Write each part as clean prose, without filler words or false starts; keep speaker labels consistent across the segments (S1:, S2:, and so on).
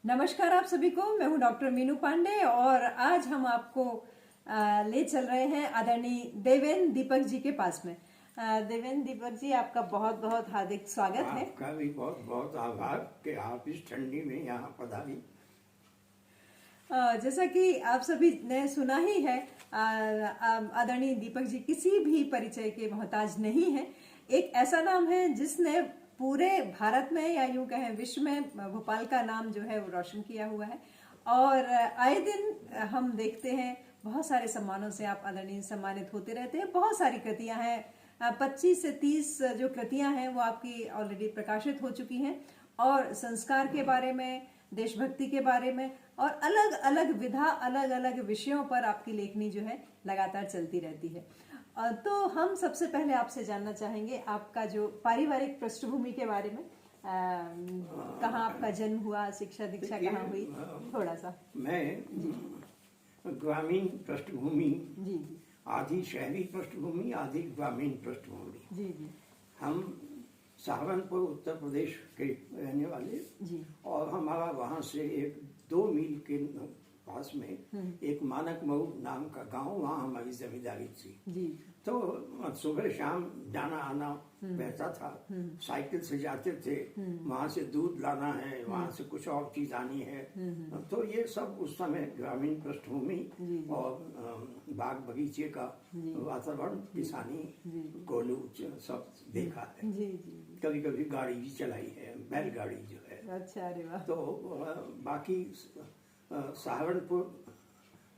S1: नमस्कार आप सभी को। मैं हूं डॉक्टर मीनू पांडे और आज हम आपको ले चल रहे हैं आदरणीय देवेन दीपक जी के पास में। देवेन दीपक जी, आपका बहुत बहुत हार्दिक स्वागत है।
S2: आपका भी बहुत बहुत आभार कि आप इस ठंडी में यहाँ पधारी।
S1: जैसा कि आप सभी ने सुना ही है, आदरणीय दीपक जी किसी भी परिचय के मोहताज नहीं है। एक ऐसा नाम है जिसने पूरे भारत में या यूं कहें विश्व में भोपाल का नाम जो है वो रोशन किया हुआ है। और आए दिन हम देखते हैं बहुत सारे सम्मानों से आप आदरणीय सम्मानित होते रहते हैं। बहुत सारी कृतियां हैं, 25 से 30 जो कृतियां हैं वो आपकी ऑलरेडी प्रकाशित हो चुकी हैं और संस्कार के बारे में, देशभक्ति के बारे में और अलग अलग विधा, अलग अलग विषयों पर आपकी लेखनी जो है लगातार चलती रहती है। तो हम सबसे पहले आपसे जानना चाहेंगे आपका जो पारिवारिक पृष्ठभूमि के बारे में, कहाँ आपका जन्म हुआ, शिक्षा दीक्षा कहाँ हुई, थोड़ा सा।
S2: मैं ग्रामीण पृष्ठभूमि,
S1: जी
S2: आधी शहरी पृष्ठभूमि, आधी ग्रामीण पृष्ठभूमि।
S1: जी जी
S2: हम सहारनपुर उत्तर प्रदेश के रहने वाले
S1: जी।
S2: और हमारा वहाँ से 1-2 मील के पास में एक मानक मऊ नाम का गांव, वहाँ हमारी जमींदारी थी
S1: जी।
S2: तो सुबह शाम जाना आना रहता था। साइकिल से जाते थे, वहाँ से दूध लाना है, वहाँ से कुछ और चीज आनी है। तो ये सब उस समय ग्रामीण पृष्ठभूमि और बाग बगीचे का वातावरण, किसानी, कोल्हू सब देखा है।
S1: जी जी।
S2: कभी कभी गाड़ी भी चलाई है, बैलगाड़ी जो है।
S1: अच्छा, अरे वाह।
S2: तो बाकी सहारनपुर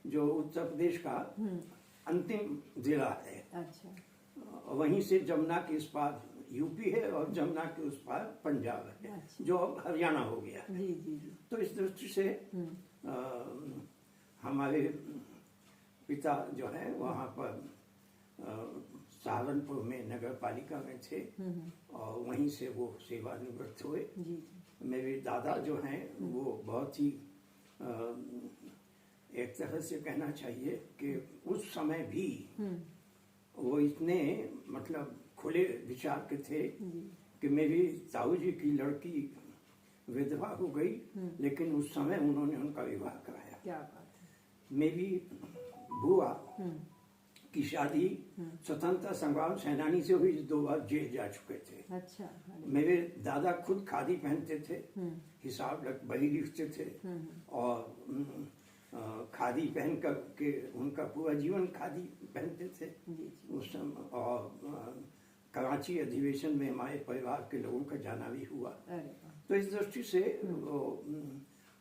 S2: जो उत्तर प्रदेश का अंतिम जिला है।
S1: अच्छा।
S2: वहीं से जमुना के इस पार यूपी है और जमुना के उस पार पंजाब है।
S1: अच्छा।
S2: जो अब हरियाणा हो गया है।
S1: जी जी जी।
S2: तो इस दृष्टि से हमारे पिता जो है वहाँ पर सहारनपुर में नगर पालिका में थे और वहीं से वो सेवानिवृत्त हुए।
S1: जी जी।
S2: मेरे दादा जो हैं वो बहुत ही एक तरह से कहना चाहिए कि उस समय भी वो इतने मतलब खुले विचार के थे कि मेरी ताऊ जी की लड़की विधवा हो गई, लेकिन उस समय उन्होंने उनका विवाह कराया।
S1: क्या बात है।
S2: मेरी बुआ की शादी स्वतंत्रता संग्राम सेनानी से हुई, 2 बार जेल जा चुके थे।
S1: अच्छा।
S2: मेरे दादा खुद खादी पहनते थे, हिसाब बही लिखते थे और खादी पहन कर के उनका पूरा जीवन खादी पहनते थे उस समय। और कराची अधिवेशन में हमारे परिवार के लोगों का जाना भी हुआ। तो इस दृष्टि से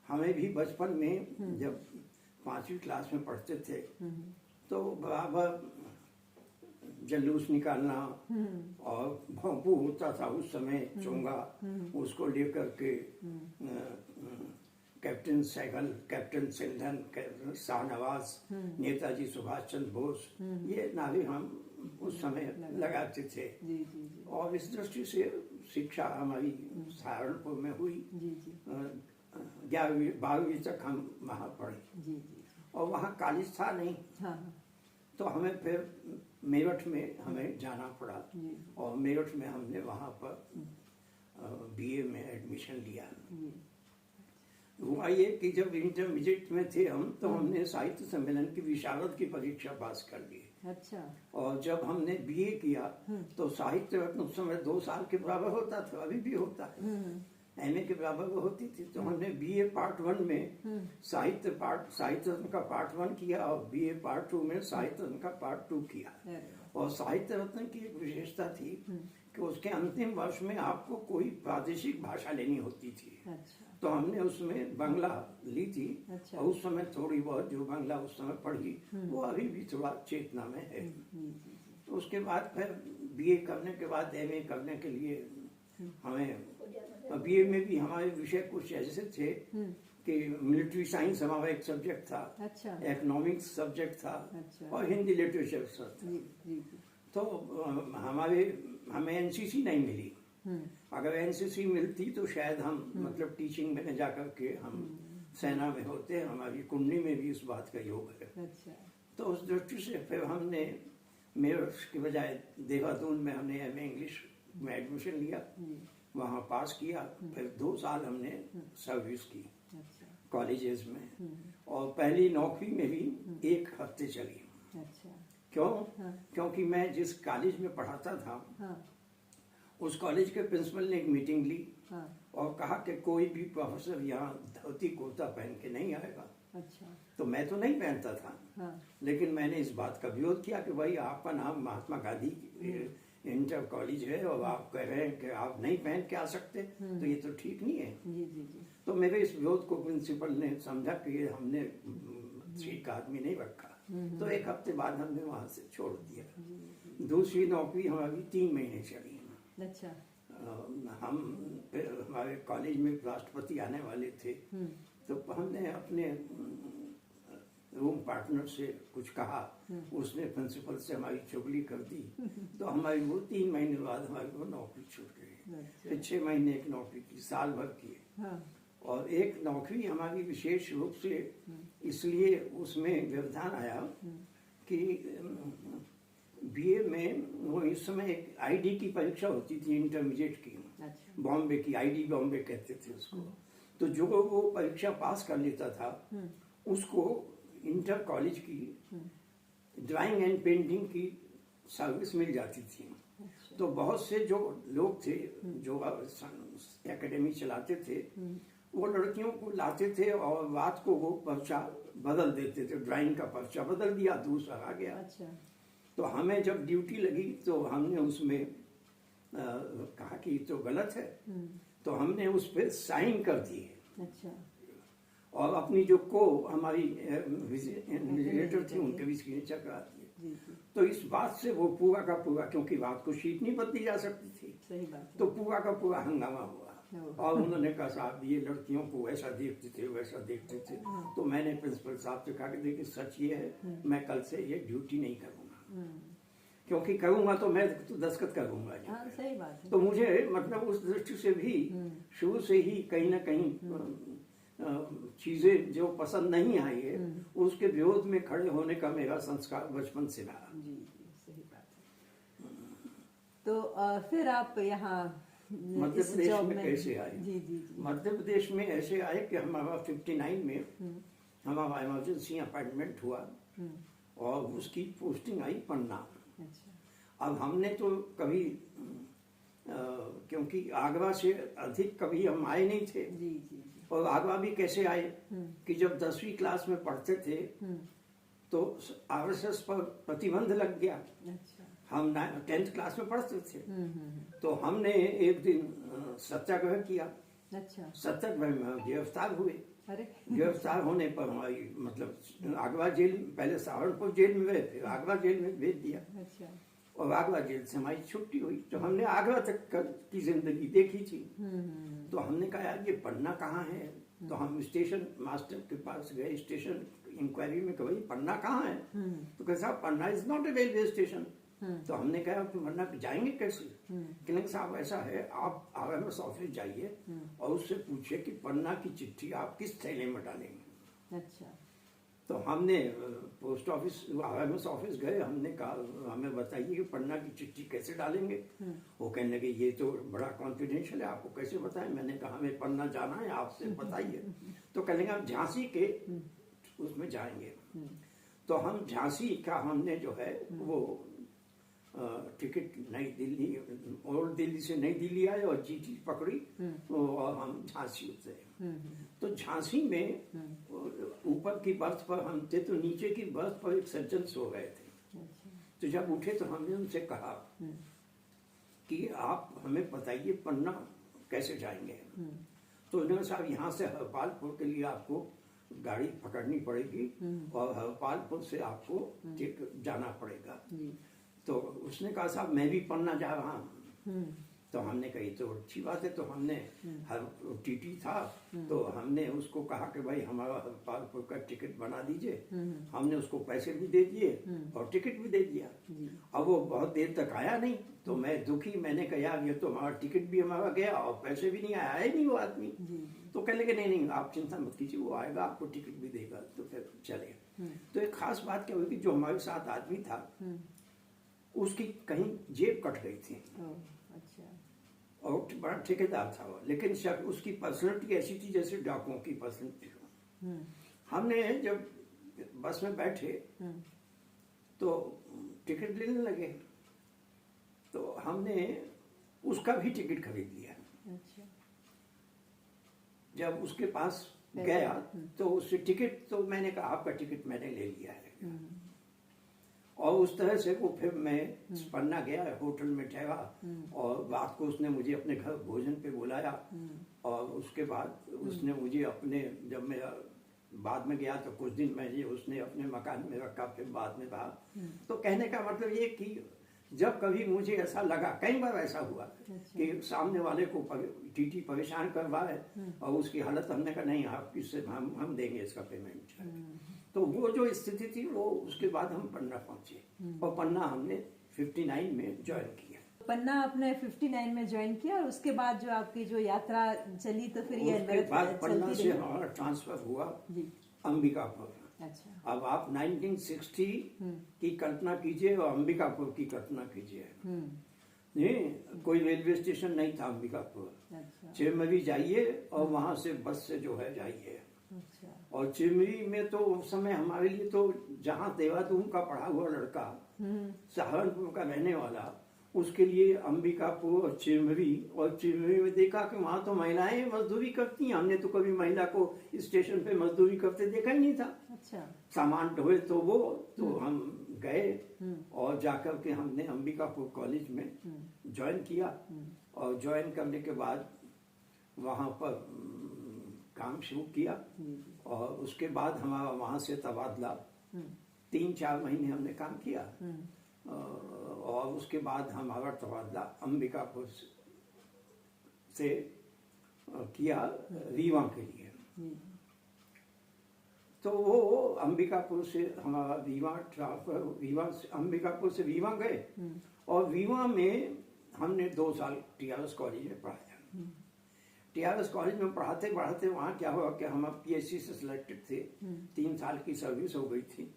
S2: हमें भी बचपन में जब 5वीं क्लास में पढ़ते थे तो बराबर जलूस निकालना और भोंपू होता था उस समय, चोंगा, उसको लेकर के captain Sehgal, captain Sindhan, captain Shahnawaz, Netaji Subhash Chandra Bose, ये नारे हम उस समय लगाते थे।
S1: जी जी जी।
S2: और इस दृष्टि से शिक्षा हमारी सहारनपुर में हुई। 11वीं 12वीं तक हम वहाँ पढ़े।
S1: जी जी।
S2: और वहाँ कॉलेज था नहीं।
S1: हाँ।
S2: तो हमें फिर मेरठ में हमें जाना पड़ा और मेरठ में हमने वहाँ पर बीए में एडमिशन लिया। हुआ ये कि जब इंटरमीडिएट में थे हम तो हमने साहित्य सम्मेलन की विशारद की परीक्षा पास कर ली।
S1: अच्छा। और
S2: जब हमने बीए किया तो साहित्य रत्न उस समय 2 साल के बराबर होता था, अभी भी होता है, एमए के बराबर होती थी। तो हमने बीए पार्ट 1 में साहित्य रत्न का पार्ट 1 किया और बीए पार्ट 2 में साहित्य रत्न का पार्ट 2 किया। और साहित्य रत्न की एक विशेषता थी कि उसके अंतिम वर्ष में आपको कोई प्रादेशिक भाषा लेनी होती थी। अच्छा। तो हमने उसमें बांग्ला ली थी। अच्छा। और उस समय थोड़ी बहुत जो बांग्ला उस समय पढ़ी वो अभी भी थोड़ा चेतना में है। तो उसके बाद फिर बीए करने के बाद एमए करने के लिए हमें, बीए में भी हमारे विषय कुछ ऐसे थे कि मिलिट्री साइंस हमारा एक सब्जेक्ट था। अच्छा। इकोनॉमिक्स सब्जेक्ट था। अच्छा। और हिंदी लिटरेचर था। तो हमें एनसीसी नहीं मिली। अगर एनसीसी मिलती तो शायद हम मतलब टीचिंग में न जाकर के हम सेना में होते। हमारी कुंडली में भी इस बात का योग है। अच्छा। तो उस दृष्टि से फिर हमने मेरठ के बजाय देहरादून में हमने एमए इंग्लिश में एडमिशन लिया। वहाँ पास किया। फिर 2 साल हमने सर्विस की
S1: अच्छा
S2: कॉलेजेस में, और पहली नौकरी में भी 1 हफ्ते चली।
S1: अच्छा
S2: क्यों?
S1: हाँ।
S2: क्योंकि मैं जिस कॉलेज में पढ़ाता था
S1: हाँ
S2: उस कॉलेज के प्रिंसिपल ने एक मीटिंग ली
S1: हाँ
S2: और कहा कि कोई भी प्रोफेसर यहाँ धोती कुर्ता पहन के नहीं आएगा।
S1: अच्छा
S2: तो मैं तो नहीं पहनता था,
S1: हाँ
S2: लेकिन मैंने इस बात का विरोध किया कि भाई आपका नाम महात्मा गांधी इंटर कॉलेज है और आप कह रहे हैं कि आप नहीं पहन के आ सकते, तो ये तो ठीक नहीं है।
S1: जी जी जी
S2: तो मेरे इस विरोध को प्रिंसिपल ने समझा कि ये हमने ठीक आदमी नहीं रखा, तो 1 हफ्ते बाद हमने वहां से छोड़ दिया। दूसरी नौकरी हमारी 3 महीने चली।
S1: अच्छा
S2: हम फिर हमारे कॉलेज में राष्ट्रपति आने वाले थे, तो हमने अपने रूम पार्टनर से कुछ कहा, उसने प्रिंसिपल से हमारी चुगली कर दी, तो हमारी वो 3 महीने बाद हमारी वो नौकरी छूट गई। फिर 6 महीने एक नौकरी की, साल भर की।
S1: हाँ
S2: और एक नौकरी हमारी विशेष रूप से इसलिए उसमें व्यवधान आया कि बीए में वो इस समय एक आईडी की परीक्षा होती थी, इंटरमीडिएट की,
S1: अच्छा
S2: बॉम्बे की, आईडी बॉम्बे कहते थे उसको। तो जो वो परीक्षा पास कर लेता था उसको इंटर कॉलेज की ड्राइंग एंड पेंटिंग की सर्विस मिल जाती थी। तो बहुत से जो लोग थे जो एकेडमी चलाते थे वो लड़कियों को लाते थे और रात को वो पर्चा बदल देते थे, ड्राइंग का पर्चा बदल दिया, दूसरा आ गया।
S1: अच्छा
S2: तो हमें जब ड्यूटी लगी तो हमने उसमें कहा कि ये तो गलत है, तो हमने उस पर साइन कर दिए।
S1: अच्छा
S2: और अपनी जो हमारी विजिलेटर थी उनके भी सिग्नेचर करा दिए।
S1: जी जी
S2: तो इस बात से वो पूरा का पूरा, क्योंकि रात को शीट नहीं बदली जा सकती थी,
S1: सही बात है।
S2: तो पूरा का पूरा हंगामा हुआ।
S1: ओह।
S2: और उन्होंने कहा साहब ये लड़कियों को ऐसा देखते थे वैसा देखते थे। तो मैंने प्रिंसिपल साहब से कहा कि देखिए सच ये है, मैं कल से ये ड्यूटी नहीं करूंगा, क्योंकि करूंगा तो मैं तो दस्तखत करूंगा जी।
S1: हाँ सही बात है।
S2: तो मुझे मतलब उस दृष्टि से भी शुरू से ही कहीं ना कहीं चीजें जो पसंद नहीं आई है उसके विरोध में खड़े होने का मेरा संस्कार बचपन से रहा।
S1: जी जी सही बात है। तो फिर आप यहाँ
S2: मध्य
S1: इस
S2: प्रदेश
S1: जॉब
S2: में कैसे आए?
S1: जी जी जी
S2: मध्य प्रदेश में ऐसे आए कि हमारा 59 में हमारा इमरजेंसी अपॉइंटमेंट हुआ और उसकी पोस्टिंग आई पन्ना।
S1: अच्छा
S2: अब हमने तो कभी क्योंकि आगरा से अधिक कभी हम आए नहीं थे,
S1: जी जी जी
S2: और आगरा भी कैसे आए कि जब 10वीं क्लास में पढ़ते थे तो आरएसएस पर प्रतिबंध लग गया।
S1: अच्छा
S2: हम 10th क्लास में पढ़ते थे, तो हमने एक दिन सत्याग्रह किया।
S1: अच्छा
S2: सत्याग्रह में गिरफ्तार हुए।
S1: अरे
S2: गिरफ्तार होने पर हमारी मतलब आगरा जेल, पहले सहारनपुर जेल में गए, फिर आगरा जेल में भेज दिया,
S1: अच्छा
S2: और आगरा जेल से हमारी छुट्टी हुई। तो हमने आगरा तक की जिंदगी देखी थी। तो हमने कहा यार ये पन्ना कहाँ है? तो हम स्टेशन मास्टर के पास गए, स्टेशन इंक्वायरी में, कहा पन्ना कहाँ है? तो कहा साहब Panna is not a railway station. तो हमने कहा तो पन्ना जाएंगे कैसे? कहने साहब ऐसा है, आप आरएमएस ऑफिस जाइए और उससे पूछिए कि पन्ना की चिट्ठी आप किस थैले में डालेंगे।
S1: अच्छा
S2: तो हमने पोस्ट ऑफिस आरएमएस ऑफिस गए, हमने कहा हमें बताइए कि पन्ना की चिट्ठी कैसे डालेंगे। वो कहने लगे ये तो बड़ा कॉन्फिडेंशियल है, आपको कैसे बताएं? मैंने कहा हमें पन्ना जाना है, आपसे बताइए। तो कहने लगे आप झांसी के उसमें जाएंगे। तो हम झांसी का हमने जो है वो टिकट नई दिल्ली, ओल्ड दिल्ली से नई दिल्ली आए और जीटी पकड़ी और हम झांसी उतरे। तो झांसी में ऊपर की बर्थ पर हम थे, तो नीचे की बर्थ पर एक सज्जन सो गए थे। तो जब उठे तो हमने उनसे कहा कि आप हमें बताइए पन्ना कैसे जाएंगे। तो उन्होंने साहब यहाँ से हरपालपुर के लिए आपको गाड़ी पकड़नी पड़ेगी और हरपालपुर से आपको जाना पड़ेगा। तो उसने कहा साहब मैं भी पन्ना जा रहा हूँ। तो हमने कही तो अच्छी बात है। तो हमने टीटी था, तो हमने उसको कहा कि भाई हमारा हरपालपुर का टिकट बना दीजिए। हमने उसको पैसे भी दे दिए और टिकट भी दे दिया। अब वो बहुत देर तक आया नहीं, तो मैं दुखी, मैंने कहा यार ये तो हमारा टिकट भी हमारा गया और पैसे भी नहीं आया ही नहीं वो आदमी। तो कहने लगे नहीं नहीं आप चिंता मत कीजिए, वो आएगा आपको टिकट भी देगा। तो फिर चले। तो एक खास बात क्या हुई कि जो हमारे साथ आदमी था उसकी कहीं जेब कट गई थी।
S1: अच्छा
S2: और बड़ा ठेकेदार था वो, लेकिन उसकी पर्सनैलिटी ऐसी थी जैसे डाकुओं की पर्सनैलिटी हो। हमने जब बस में बैठे तो टिकट लेने लगे, तो हमने उसका भी टिकट खरीद लिया।
S1: अच्छा।
S2: जब उसके पास गया तो उससे टिकट, तो मैंने कहा आपका टिकट मैंने ले लिया है। और उस तरह से वो फिर मैं पन्ना गया, होटल में ठहरा, और रात को उसने मुझे अपने घर भोजन पे बुलाया। और उसके बाद उसने मुझे अपने, जब मैं बाद में गया तो कुछ दिन मुझे उसने अपने मकान में रखा, फिर बाद में रहा। तो कहने का मतलब ये कि जब कभी मुझे ऐसा लगा, कई बार ऐसा हुआ कि सामने वाले को टीटी परेशान करवा है और उसकी हालत, हमने कहा नहीं आप इससे हम देंगे इसका पेमेंट। तो वो जो स्थिति थी वो, उसके बाद हम पन्ना पहुंचे और पन्ना हमने 59 में ज्वाइन किया।
S1: पन्ना आपने 59 में ज्वाइन किया, और उसके बाद जो आपकी जो यात्रा चली तो फिर ये
S2: उसके बाद पन्ना से हमारा ट्रांसफर हुआ अंबिकापुर।
S1: अच्छा।
S2: अब आप 1960 की कल्पना कीजिए और अंबिकापुर की कल्पना कीजिए। नहीं, कोई रेलवे स्टेशन नहीं था अंबिकापुर।
S1: अच्छा।
S2: चिरमरी जाइए और वहां से बस से जो है जाइए।
S1: अच्छा।
S2: और चिरमरी में तो उस समय हमारे लिए तो, जहाँ देहरादून का पढ़ा हुआ लड़का, सहारनपुर का रहने वाला, उसके लिए अंबिकापुर और चिरमरी, और चिरमरी में देखा कि वहां तो महिलाएं मजदूरी करती हैं। हमने तो कभी महिला को स्टेशन पे मजदूरी करते देखा ही नहीं था।
S1: अच्छा।
S2: सामान ढोए तो वो, तो हम गए और जाकर के हमने अंबिकापुर कॉलेज में ज्वाइन किया। और ज्वाइन करने के बाद वहाँ पर काम शुरू किया, और उसके बाद हमारा वहाँ से तबादला 3-4 महीने हमने काम किया। और उसके बाद हमारा तबादला अंबिकापुर से किया रीवा के लिए। तो वो अंबिकापुर से हमारा रीवा ट्रांसफर, अंबिकापुर से रीवा गए, और रीवा में हमने 2 साल टीआरएस कॉलेज में पढ़ाया। टीआरएस कॉलेज में पढ़ाते पढ़ाते वहाँ क्या हुआ कि हम अब पीएससी से सिलेक्टेड थे, 3 साल की सर्विस हो गई थी।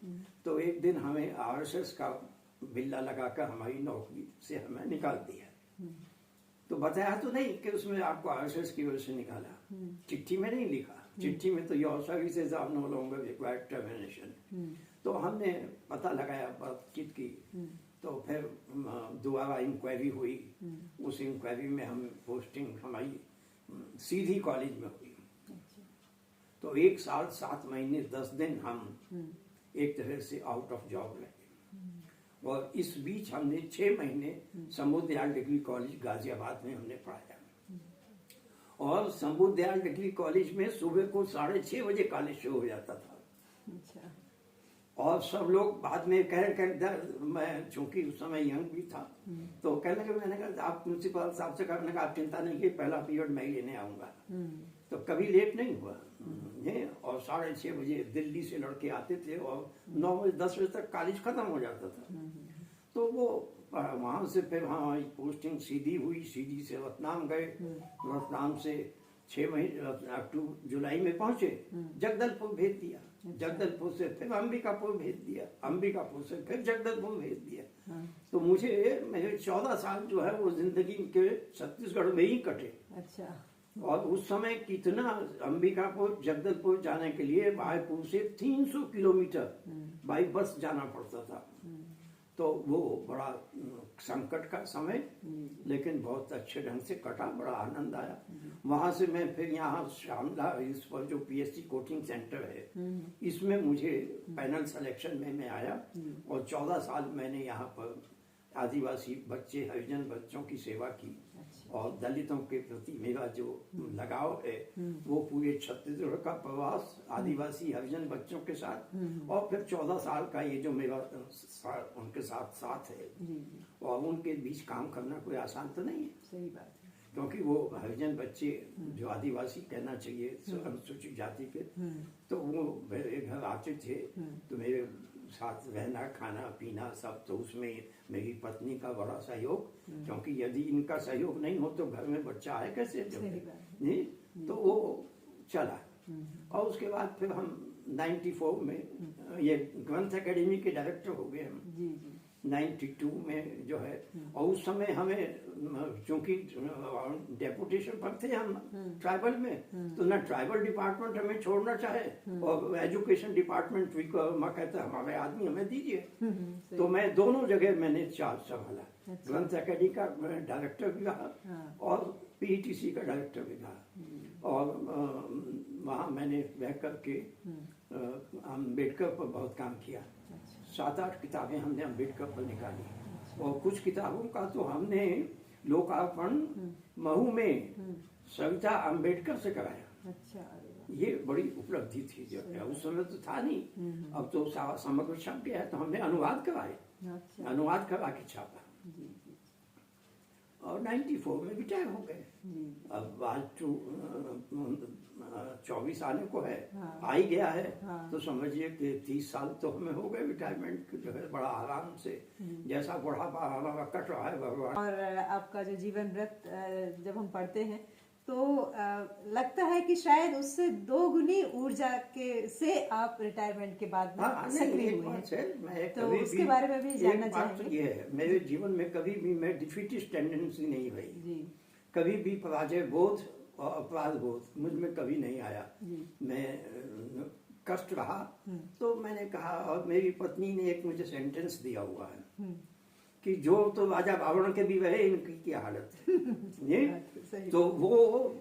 S2: तो एक दिन हमें आरएसएस का बिल्ला लगाकर हमारी नौकरी से हमें निकाल दिया। तो बताया तो नहीं कि उसमें आपको आरएसएस की वजह से निकाला, चिट्ठी में नहीं लिखा। चिट्ठी में तो your services are no longer required termination. तो हमने पता लगाया, बातचीत की, तो फिर दोबारा इंक्वायरी हुई। उस इंक्वायरी में हम पोस्टिंग हमारी सीधी कॉलेज में हुई। तो 1 साल 7 महीने 10 दिन हम एक तरह से आउट ऑफ जॉब रहे। और इस बीच हमने 6 महीने समुद्रदयाल डिग्री कॉलेज गाजियाबाद में हमने पढ़ाया। और समुद्रदयाल डिग्री कॉलेज में सुबह को 6:30 बजे कॉलेज शुरू हो जाता था।
S1: अच्छा।
S2: और सब लोग बाद में मैं चूंकि उस समय यंग भी था, तो कहने लगे, मैंने कहा आप प्रिंसिपल साहब से कहने का आप चिंता नहीं की, पहला पीरियड मैं ही लेने आऊंगा। तो कभी लेट नहीं हुआ। और 6:30 बजे दिल्ली से लड़के आते थे और 9 बजे 10 बजे तक कॉलेज खत्म हो जाता था। तो वो वहां से फिर हमारी पोस्टिंग सीधी हुई, सीधी से रतलाम गए, रतलाम से 6 महीने जुलाई में पहुंचे, जगदलपुर भेज दिया, जगदलपुर से फिर अंबिकापुर भेज दिया, अंबिकापुर से फिर जगदलपुर भेज दिया। तो मेरे 14 साल जो है वो जिंदगी के छत्तीसगढ़ में ही कटे।
S1: अच्छा।
S2: और उस समय कितना, अंबिकापुर जगदलपुर जाने के लिए रायपुर से 300 किलोमीटर बाई बस जाना पड़ता था। तो वो बड़ा संकट का समय, लेकिन बहुत अच्छे ढंग से कटा, बड़ा आनंद आया। वहां से मैं फिर यहाँ शामला इस पर जो पीएससी कोचिंग सेंटर है, इसमें मुझे पैनल सिलेक्शन में मैं आया। और 14 साल मैंने यहाँ पर आदिवासी बच्चे, हरिजन बच्चों की सेवा की। और दलितों के प्रति मेरा जो लगाव है वो पूरे छत्तीसगढ़ का प्रवास आदिवासी हरिजन बच्चों के साथ, और फिर 14 साल का ये जो मेरा उनके साथ है। और उनके बीच काम करना कोई आसान तो नहीं है।
S1: सही बात है।
S2: क्योंकि वो हरिजन बच्चे जो आदिवासी कहना चाहिए अनुसूचित जाति के, तो वो मेरे घर आते थे, तो मेरे साथ रहना, खाना पीना सब, तो उसमें मेरी पत्नी का बड़ा सहयोग, क्योंकि यदि इनका सहयोग नहीं हो तो घर में बच्चा आए कैसे, नहीं। तो वो चला। और उसके बाद फिर हम 94 में ये ग्रंथ एकेडमी के डायरेक्टर हो गए हम। 92 में जो है, और उस समय हमें चूंकि डेपुटेशन पर थे हम ट्राइबल में, तो ना ट्राइबल डिपार्टमेंट हमें छोड़ना चाहे और एजुकेशन डिपार्टमेंट भी कहता हमारे आदमी हमें दीजिए। तो मैं दोनों जगह मैंने चार्ज संभाला। ग्रंथ अकेडमी का डायरेक्टर भी रहा और पीईटीसी का डायरेक्टर भी रहा, और वहाँ मैंने रह करके अम्बेडकर पर बहुत काम किया। 7-8 किताबें हमने अम्बेडकर पर निकाली, और कुछ किताबों का तो हमने लोकार्पण महू में सविता अम्बेडकर से कराया।
S1: अच्छा,
S2: ये बड़ी उपलब्धि थी। जो उस समय तो था नहीं, अब तो समग्र छप गया है, तो हमने अनुवाद कराए, अनुवाद करा के छापा, और 94 में रिटायर हो गए। अब आज 24 आने को है, आ ही गया है, तो समझिए कि 30 साल तो हमें हो गए रिटायरमेंट जो है, बड़ा आराम से जैसा बुढ़ापा हमारा कट रहा है भगवान।
S1: और आपका जो जीवन व्रत जब हम पढ़ते हैं तो लगता है कि शायद उससे 2 गुनी ऊर्जा के से आप रिटायरमेंट के बाद सक्रिय हुए हैं, तो उसके बारे में भी जानना चाहेंगे।
S2: ये है, मेरे जीवन में कभी भी मैं डिफीटिस्ट टेंडेंसी नहीं रही, कभी भी पराजय बोध और अपराध बोध मुझ में कभी नहीं आया। मैं कष्ट रहा तो मैंने कहा, और मेरी पत्नी ने एक मुझे सेंटेंस दिया हुआ है कि जो तो राजा रावण के भी रहे, इनकी क्या हालत है। तो वो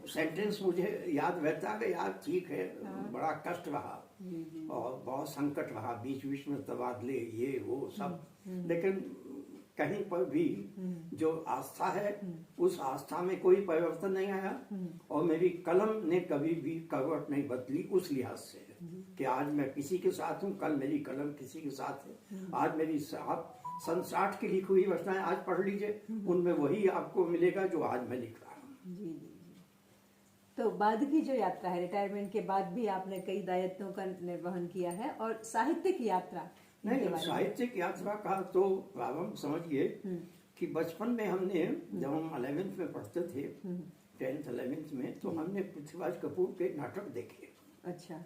S2: सेंटेंस मुझे याद रहता है, यार ठीक है, बड़ा कष्ट रहा और बहुत संकट रहा, बीच बीच में तबादले ये वो सब, लेकिन कहीं पर भी जो आस्था है उस आस्था में कोई परिवर्तन नहीं आया, और मेरी कलम ने कभी भी करवट नहीं बदली उस लिहाज से कि आज मैं किसी के साथ हूँ, कल मेरी कलम किसी के साथ है। आज मेरी आप सन 60 की लिखी हुई रचनाएं आज पढ़ लीजिए, उनमें वही आपको मिलेगा जो आज मैं लिख रहा हूँ।
S1: जी। तो बाद की जो यात्रा है, रिटायरमेंट के बाद भी आपने कई दायित्वों का निर्वहन किया है, और साहित्यिक यात्रा।
S2: नहीं, साहित्यिक यात्रा का तो प्रारंभ समझिए कि बचपन में हमने, जब हम 11th में पढ़ते थे, 10th 11th में, तो हमने पृथ्वीराज कपूर के नाटक देखे।
S1: अच्छा।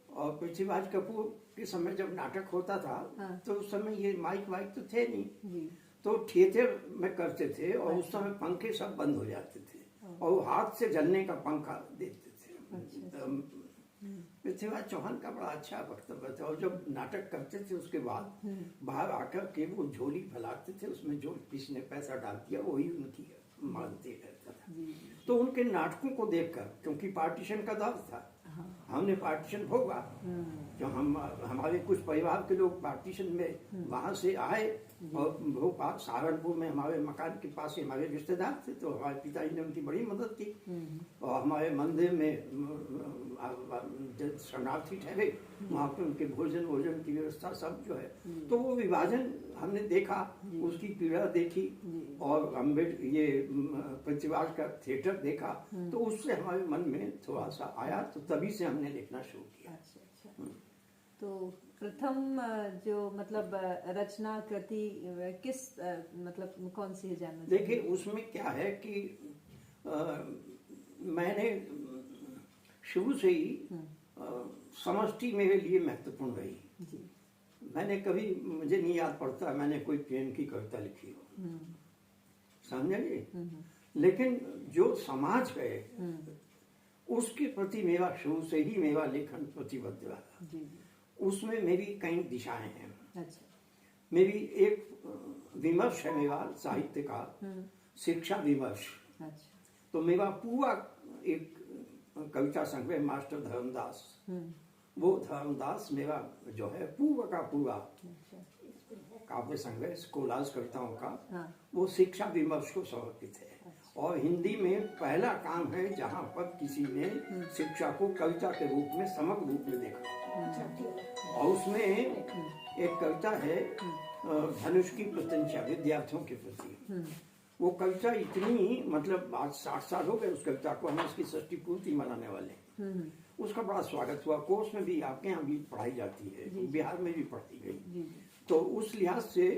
S2: और पृथ्वीराज कपूर के समय जब नाटक होता था, तो उस समय ये माइक वाइक तो थे नहीं, तो थिएटर में करते थे, और उस समय पंखे सब बंद हो जाते थे, और हाथ से जलने का पंखा देते थे। पृथ्वीराज चौहान का बड़ा अच्छा वक्तव्य था, और जब नाटक करते थे उसके बाद बाहर आकर के वो झोली फैलाते थे, उसमें जो किसी ने पैसा डाल दिया वही उनकी मानते रहता था। तो उनके नाटकों को देखकर, क्योंकि पार्टीशन का दौर था, हमने पार्टीशन भोगा, जो हमारे कुछ परिवार के लोग पार्टीशन में वहां से आए, और भोपाल सहारनपुर में हमारे मकान के पास ही हमारे रिश्तेदार थे, तो हमारे पिताजी ने उनकी बड़ी मदद की, और हमारे मंदिर में शरणार्थी ठहरे, वहाँ पे उनके भोजन की व्यवस्था सब जो है, तो वो विभाजन हमने देखा, उसकी पीड़ा देखी, और अम्बेडकर ये पृथ्वीराज का थिएटर देखा, तो उससे हमारे मन में थोड़ा सा आया, तो तभी से हमने लिखना शुरू किया।
S1: अच्छा। तो प्रथम जो मतलब रचना कृति किस मतलब कौन सी है, जानना?
S2: देखिए, उसमें क्या है कि मैंने शुरू से ही समष्टि मेरे लिए महत्वपूर्ण रही। मैंने कभी, मुझे नहीं याद पड़ता मैंने कोई प्रेम की कविता लिखी हो, समझे जी, लेकिन जो समाज है उसके प्रति मेरा शुरू से ही मेरा लेखन प्रतिबद्ध रहा। उसमें मेरी कई दिशाएं हैं।
S1: अच्छा।
S2: मेरी एक विमर्श है मेरा साहित्य का, शिक्षा विमर्श।
S1: अच्छा।
S2: तो मेरा पूरा एक कविता संग्रह मास्टर धर्मदास, वो धर्मदास मेरा जो है पूरा का पूरा काव्य संग्रह कोलाज कविताओं का, वो शिक्षा विमर्श को समर्पित है। और हिंदी में पहला काम है जहाँ पर किसी ने शिक्षा को कविता के रूप में समग्र रूप में देखा। और उसमें एक कविता है धनुष की प्रत्यंचा, विद्यार्थियों के प्रति। वो कविता इतनी, मतलब आज 60 साल हो गए उस कविता को, हम उसकी षष्ठी पूर्ति मनाने वाले। उसका बड़ा स्वागत हुआ, कोर्स में भी आपके यहाँ भी पढ़ाई जाती है, बिहार में भी पढ़ती गई। तो उस लिहाज से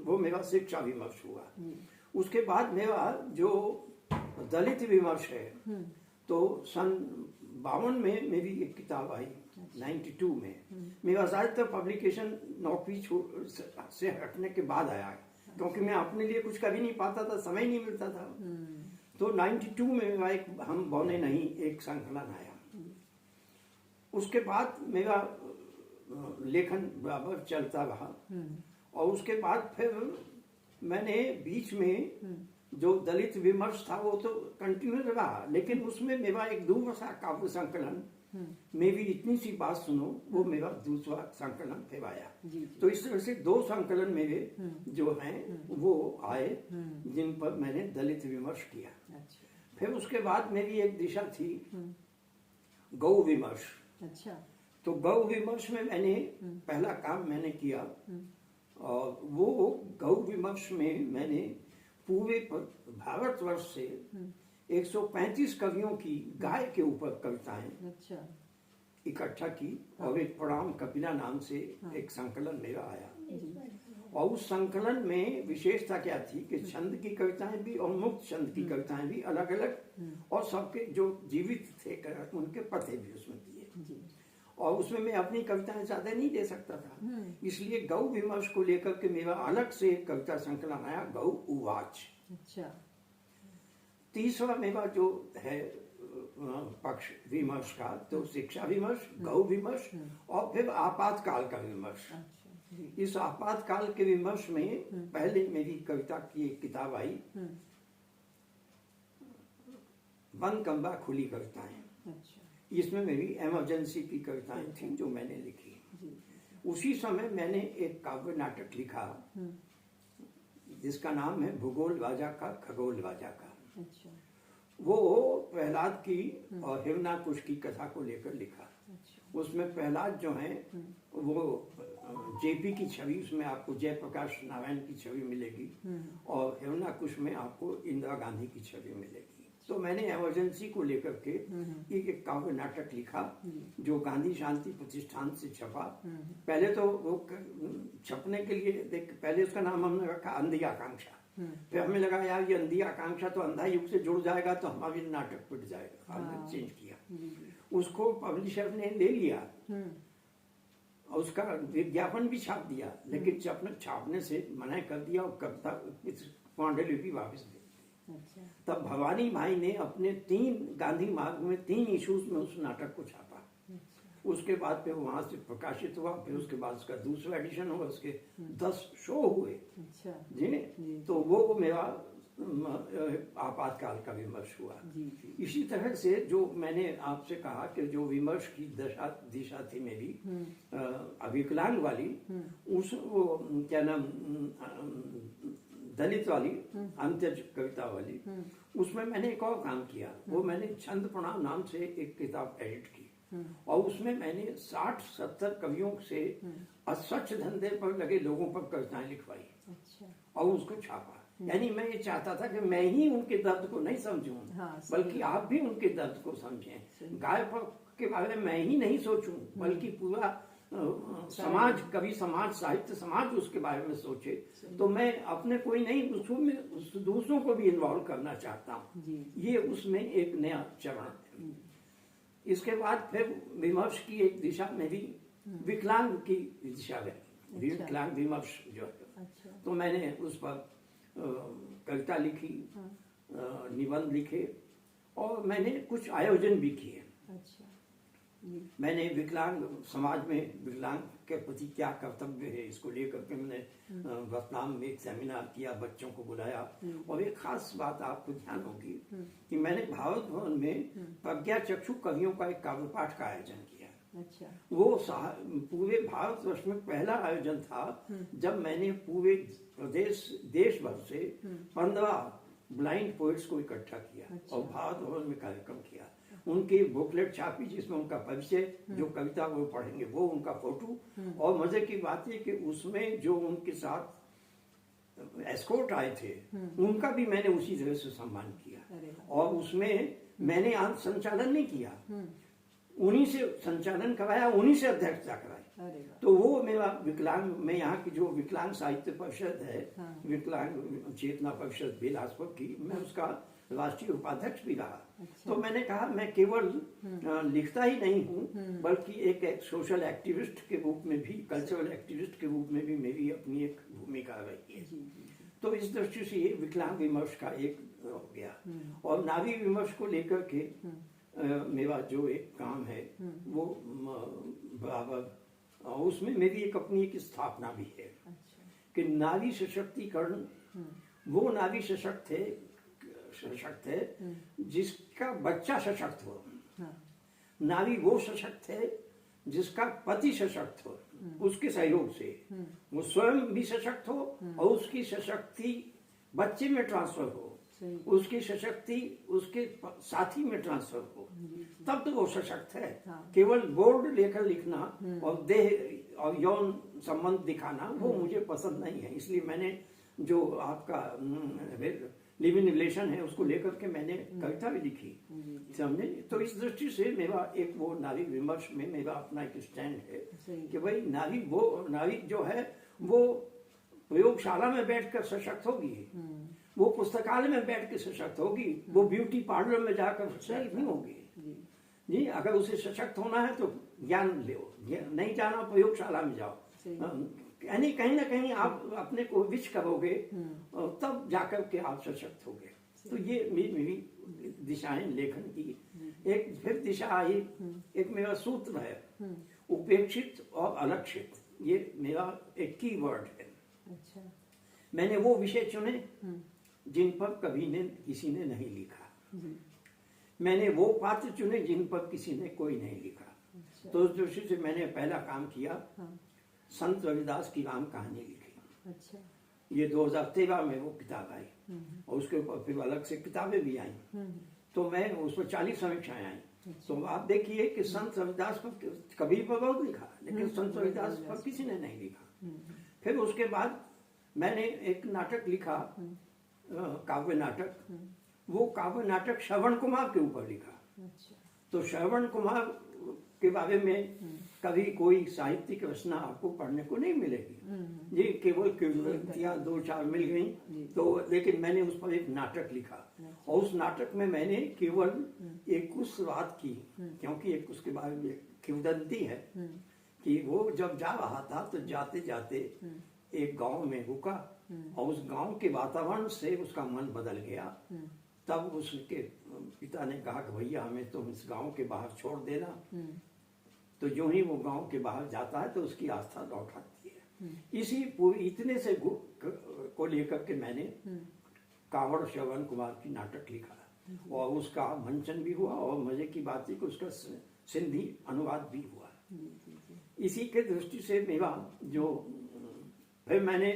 S2: वो मेरा शिक्षा विमर्श हुआ। उसके बाद मेरा जो दलित विमर्श है, तो सन 52 में मेरी एक किताब आई 92 में। मेरा साहित्य पब्लिकेशन नौकरी से हटने के बाद आया, क्योंकि मैं अपने लिए कुछ कर ही नहीं पाता था, समय नहीं मिलता था। तो 92 में मेरा एक हम बौने नहीं एक संकलन आया। उसके बाद मेरा लेखन बराबर चलता रहा, और उसके बाद फिर मैंने बीच में जो दलित विमर्श था वो तो कंटिन्यू रहा, लेकिन उसमें मेरा एक दूसरा काव्य संकलन, मेरी इतनी सी बात सुनो, वो मेरा दूसरा संकलन फिर आया। तो इस तरह से 2 संकलन मेरे जो हैं वो आए, जिन पर मैंने दलित विमर्श किया। फिर उसके बाद मेरी एक दिशा थी गौ विमर्श।
S1: अच्छा।
S2: तो गौ विमर्श में मैंने पहला काम मैंने किया, और वो गौ विमर्श में मैंने पूरे भारतवर्ष से 135 कवियों की गाय के ऊपर कविताएं इकट्ठा की, और एक प्रणाम कपिला नाम से एक संकलन मेरा आया। और उस संकलन में विशेषता क्या थी कि छंद की कविताएं भी और मुक्त छंद की कविताएं भी अलग अलग, और सबके जो जीवित थे उनके पते भी उसमें दिए। और उसमें मैं अपनी कविताएं ज्यादा नहीं दे सकता था, इसलिए गौ विमर्श को लेकर के मेरा अलग से एक कविता संकलन आया, गौ उवाच।
S1: अच्छा।
S2: तीसरा मेरा जो है पक्ष विमर्श का, तो शिक्षा विमर्श, गौ विमर्श, और फिर आपातकाल का विमर्श। इस आपातकाल के विमर्श में पहले मेरी कविता की एक किताब आई, बनकंबा खुली कविताएं। इसमें मेरी इमरजेंसी की कविताएं थी जो मैंने लिखी। उसी समय मैंने एक काव्य नाटक लिखा जिसका नाम है भूगोल राजा का खगोल राजा का।
S1: अच्छा।
S2: वो प्रहलाद की और हिरण्याकुश की कथा को लेकर लिखा। अच्छा। उसमें प्रहलाद जो है वो जेपी की छवि, उसमें आपको जयप्रकाश नारायण की छवि मिलेगी, और हिरण्याकुश में आपको इंदिरा गांधी की छवि मिलेगी। तो मैंने इमरजेंसी को लेकर के एक काव्य नाटक लिखा जो गांधी शांति प्रतिष्ठान से छपा। पहले तो वो छपने के लिए पहले उसका नाम हमने रखा अंधी आकांक्षा। फिर हमें लगा यार ये अंधी आकांक्षा तो अंधा युग से जुड़ जाएगा तो हमारा नाटक पिट जाएगा, हमने चेंज किया। उसको पब्लिशर ने ले लिया और उसका विज्ञापन भी छाप दिया, लेकिन छापने से मना कर दिया और कविता पांडुलिपि वापस दे। अच्छा। तब भवानी भाई ने अपने 3 गांधी मार्ग में 3 इशूज में उस नाटक को छापा। अच्छा। उसके बाद फिर वहां से प्रकाशित हुआ, फिर उसके बाद उसका दूसरा एडिशन हुआ, उसके 10 शो हुए। अच्छा। जी। तो वो मेरा आपातकाल का विमर्श हुआ। इसी तरह से जो मैंने आपसे कहा कि जो विमर्श की दिशा थी मेरी अविकलांग वाली, उस वो क्या नाम दलित वाली अंत्यज कविता वाली, उसमें मैंने एक और काम किया। वो मैंने छंद प्रणाम नाम से एक किताब एडिट की, और उसमें मैंने 60-70 कवियों से असच्छ धंधे पर लगे लोगों पर कविताएं लिखवाई। अच्छा। और उसको छापा। यानी मैं ये चाहता था कि मैं ही उनके दर्द को नहीं समझूं, बल्कि आप भी उनके दर्द को समझें। गाय के बारे में मैं ही नहीं सोचूं, बल्कि पूरा समाज, कवि समाज, साहित्य समाज उसके बारे में सोचे। तो मैं अपने कोई नहीं, उसमें दूसरों को भी इन्वॉल्व करना चाहता हूँ। ये उसमें एक नया चरण है। इसके बाद फिर विमर्श की एक दिशा मेरी विकलांग की दिशा है। विकलांग विमर्श जो है, तो मैंने उस पर कविता लिखी, निबंध लिखे, और मैंने कुछ आयोजन भी किए। मैंने विकलांग समाज में विकलांग के प्रति क्या कर्तव्य है इसको लेकर के मैंने वियतनाम में एक सेमिनार किया, बच्चों को बुलाया। और एक खास बात आपको ध्यान होगी कि मैंने भारत भवन में प्रज्ञा चक्षु कवियों का एक काव्य पाठ का आयोजन किया। अच्छा। वो पूरे भारतवर्ष में पहला आयोजन था जब मैंने पूरे देश भर से 15 ब्लाइंड पोइट्स को इकट्ठा किया। अच्छा। और भारत भवन में कार्यक्रम किया। उनकी बुकलेट छापी जिसमें उनका परिचय, जो कविता वो पढ़ेंगे वो उनका फोटो, और मजे की बात है कि उसमें जो उनके साथ एस्कॉर्ट आए थे उनका भी मैंने उसी तरह से सम्मान किया। और उसमें मैंने आज संचालन नहीं किया, उन्हीं से संचालन कराया, उन्हीं से अध्यक्षता कराई। तो वो मेरा विकलांग, मैं यहाँ की जो विकलांग साहित्य परिषद है, विकलांग चेतना परिषद बिलासपुर की, मैं उसका राष्ट्रीय उपाध्यक्ष भी रहा। तो मैंने कहा मैं केवल लिखता ही नहीं हूँ बल्कि एक सोशल एक्टिविस्ट के रूप में भी, कल्चरल एक्टिविस्ट के रूप में भी मेरी अपनी एक भूमिका रही है। तो इस दृष्टि से ये विकलांग विमर्श का एक हो गया। और नारी विमर्श को लेकर के मेरा जो एक काम है वो बराबर उसमें मेरी एक अपनी एक स्थापना भी है कि नारी सशक्तिकरण, वो नारी सशक्त है जिसका बच्चा सशक्त हो। नारी वो सशक्त है जिसका पति सशक्त हो, उसके सहयोग से वो स्वयं भी सशक्त हो और उसकी सशक्ति बच्चे में ट्रांसफर हो, उसकी सशक्ति उसके साथी में ट्रांसफर हो, तब तो वो सशक्त है। केवल बोर्ड लेकर लिखना और देह और यौन संबंध दिखाना वो मुझे पसंद नहीं है। इसलिए मैंने जो आपका लिव इन रिलेशन है उसको लेकर के मैंने कविता भी लिखी, समझे। तो इस दृष्टि से मेरा एक वो नारी विमर्श में मेरा अपना एक स्टैंड है कि भाई नारी जो है वो प्रयोगशाला में बैठकर सशक्त होगी, वो पुस्तकालय में बैठ के सशक्त होगी, वो ब्यूटी पार्लर में जाकर सशक्त नहीं होगी जी। अगर उसे सशक्त होना है तो ज्ञान लो, नहीं जाना प्रयोगशाला में जाओ, यानी कहीं ना कहीं आप अपने को विच करोगे तब जाकर के आप सशक्त होगे। तो ये मेरी दिशाएं लेखन की। एक फिर दिशा आई, एक मेरा सूत्र है उपेक्षित और अलक्षित, ये मेरा एक की वर्ड है। अच्छा। मैंने वो विषय चुने जिन पर कभी किसी ने नहीं लिखा, मैंने वो पात्र चुने जिन पर किसी ने कोई नहीं लिखा। अच्छा। तो उस दृष्टि से मैंने पहला काम किया, संत रविदास की राम कहानी लिखी। अच्छा। ये 2013 में वो किताब आई और उसके ऊपर फिर अलग से किताबें भी आई। तो मैं उस पर 40 समीक्षाएं आई। तो आप देखिए कि संत रविदास पर कबीर पर बहुत लिखा, लेकिन संत रविदास पर किसी ने नहीं लिखा। फिर उसके बाद मैंने एक नाटक लिखा, काव्य नाटक, वो काव्य नाटक श्रवण कुमार के ऊपर लिखा। तो श्रवण कुमार के बारे में कभी कोई साहित्यिक रचना आपको पढ़ने को नहीं मिलेगी जी, केवल किंवदंतियां 2-4 मिल गई। तो लेकिन मैंने उस पर एक नाटक लिखा और उस नाटक में मैंने केवल एक उस बात की, क्योंकि एक उसके बारे में किंवदंती है कि वो जब जा रहा था तो जाते जाते एक गांव में रुका और उस गांव के वातावरण से उसका मन बदल गया। तब उसके पिता ने कहा कि भैया हमें तुम इस गांव के बाहर छोड़ देना। तो जो ही वो गांव के बाहर जाता है तो उसकी आस्था लौट आती है। इसी इतने से को लेकर के मैंने कावड़ श्रवण कुमार की नाटक लिखा और उसका मंचन भी हुआ और मजे की बात है कि उसका सिंधी अनुवाद भी हुआ। इसी के दृष्टि से मेरा जो फिर मैंने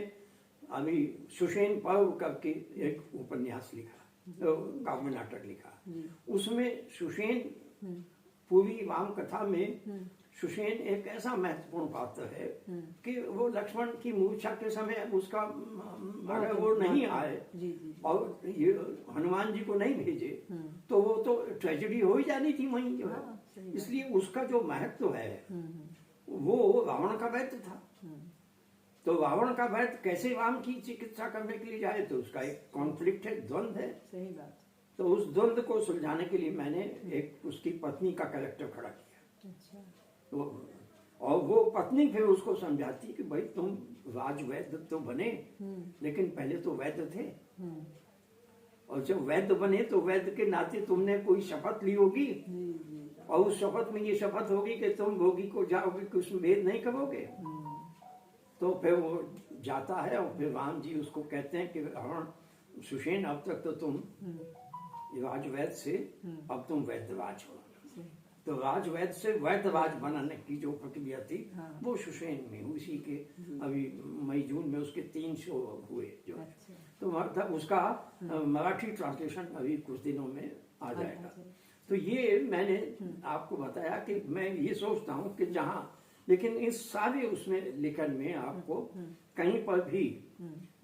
S2: अभी सुषेण पर्व करके एक उपन्यास लिखा, काव्य नाटक लिखा। उसमें सुषेण पूरी राम कथा में सुषेण एक ऐसा महत्वपूर्ण पात्र है कि वो लक्ष्मण की मूर्छा के समय उसका अगर वो नहीं आए और ये हनुमान जी को नहीं भेजे तो वो तो ट्रेजेडी हो ही जानी थी वहीं जो है। इसलिए उसका जो महत्व है वो रावण का वैद्य था। तो रावण का वैद्य कैसे राम की चिकित्सा करने के लिए जाए, तो उसका एक कॉन्फ्लिक्ट है, द्वंद्व है। सही बात। तो उस द्वंद्व को सुलझाने के लिए मैंने एक उसकी पत्नी का कैरेक्टर खड़ा किया। अच्छा। तो और वो पत्नी फिर उसको समझाती कि भाई तुम राजवैद्य तो बने लेकिन पहले तो वैद्य थे, और जब वैद्य बने तो वैद्य के नाते तुमने कोई शपथ ली होगी और उस शपथ में ये शपथ होगी कि तुम भोगी को जाओगे कि उसमें भेद नहीं करोगे। तो फिर वो जाता है और फिर राम जी उसको कहते हैं कि रावण सुषेण अब तक तो तुम राजवैद्य से अब तुम वैद्यराज हो। तो राजवैद्य से वैद्यराज बनाने की जो प्रक्रिया थी वो सुषेण में उसी के अभी मई जून में उसके 3 शो हुए जो है। तो मतलब उसका मराठी ट्रांसलेशन अभी कुछ दिनों में आ जाएगा। तो ये मैंने आपको बताया कि मैं ये सोचता हूँ कि जहाँ, लेकिन इस सारे उसमें लेखन में आपको कहीं पर भी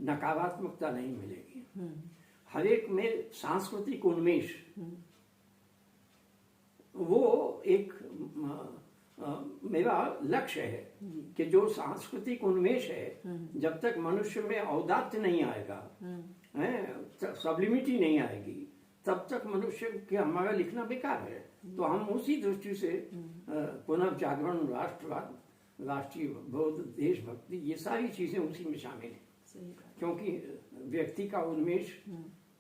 S2: नकारात्मकता नहीं मिलेगी। हर एक में सांस्कृतिक उन्मेष वो एक मेरा लक्ष्य है कि जो सांस्कृतिक उन्मेष है जब तक मनुष्य में औदात्य नहीं आएगा, सब्लिमिटी नहीं आएगी, तब तक मनुष्य के हमारा लिखना बेकार है। तो हम उसी दृष्टि से पुनर्जागरण, राष्ट्रवाद, राष्ट्रीय बोध, देशभक्ति, ये सारी चीजें उसी में शामिल हैं।
S1: सही बात।
S2: क्योंकि व्यक्ति का उन्मेष